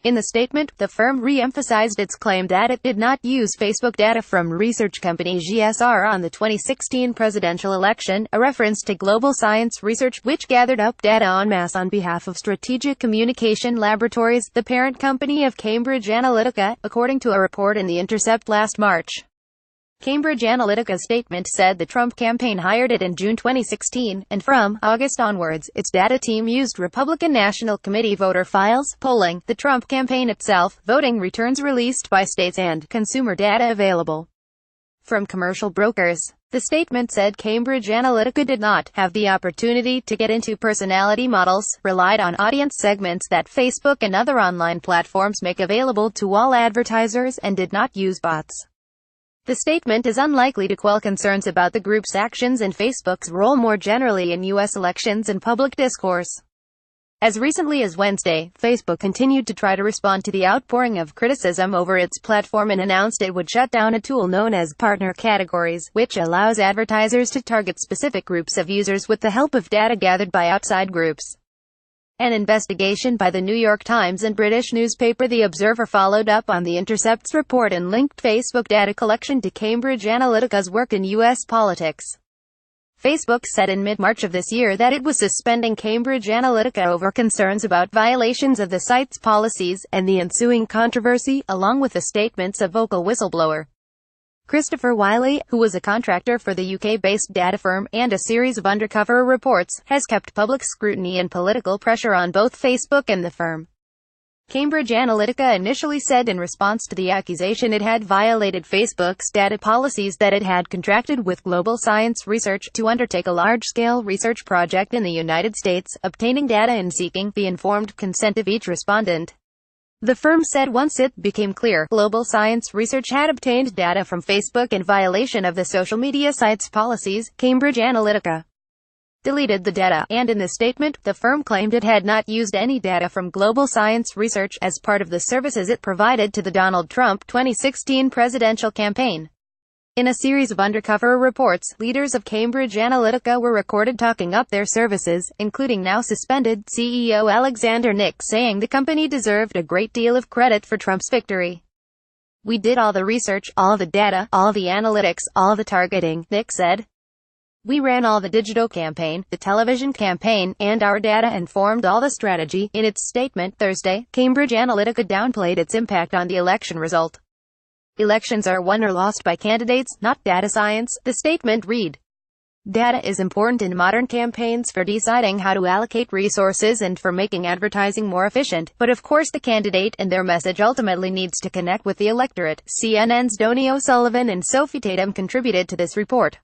In the statement, the firm re-emphasized its claim that it did not use Facebook data from research company GSR on the 2016 presidential election, a reference to Global Science Research, which gathered up data en masse on behalf of Strategic Communication Laboratories, the parent company of Cambridge Analytica, according to a report in The Intercept last March. Cambridge Analytica's statement said the Trump campaign hired it in June 2016, and from August onwards, its data team used Republican National Committee voter files, polling, the Trump campaign itself, voting returns released by states, and consumer data available from commercial brokers. The statement said Cambridge Analytica did not have the opportunity to get into personality models, relied on audience segments that Facebook and other online platforms make available to all advertisers, and did not use bots. The statement is unlikely to quell concerns about the group's actions and Facebook's role more generally in U.S. elections and public discourse. As recently as Wednesday, Facebook continued to try to respond to the outpouring of criticism over its platform and announced it would shut down a tool known as Partner Categories, which allows advertisers to target specific groups of users with the help of data gathered by outside groups. An investigation by the New York Times and British newspaper The Observer followed up on The Intercept's report and linked Facebook data collection to Cambridge Analytica's work in U.S. politics. Facebook said in mid-March of this year that it was suspending Cambridge Analytica over concerns about violations of the site's policies, and the ensuing controversy, along with the statements of vocal whistleblower Christopher Wiley, who was a contractor for the UK-based data firm, and a series of undercover reports, has kept public scrutiny and political pressure on both Facebook and the firm. Cambridge Analytica initially said in response to the accusation it had violated Facebook's data policies that it had contracted with Global Science Research to undertake a large-scale research project in the United States, obtaining data and seeking the informed consent of each respondent. The firm said once it became clear Global Science Research had obtained data from Facebook in violation of the social media site's policies, Cambridge Analytica deleted the data, and in the statement, the firm claimed it had not used any data from Global Science Research as part of the services it provided to the Donald Trump 2016 presidential campaign. In a series of undercover reports, leaders of Cambridge Analytica were recorded talking up their services, including now suspended CEO Alexander Nick saying the company deserved a great deal of credit for Trump's victory. "We did all the research, all the data, all the analytics, all the targeting," Nick said. "We ran all the digital campaign, the television campaign, and our data informed all the strategy." In its statement Thursday, Cambridge Analytica downplayed its impact on the election result. "Elections are won or lost by candidates, not data science," the statement read. "Data is important in modern campaigns for deciding how to allocate resources and for making advertising more efficient, but of course the candidate and their message ultimately needs to connect with the electorate." CNN's Donnie O'Sullivan and Sophie Tatum contributed to this report.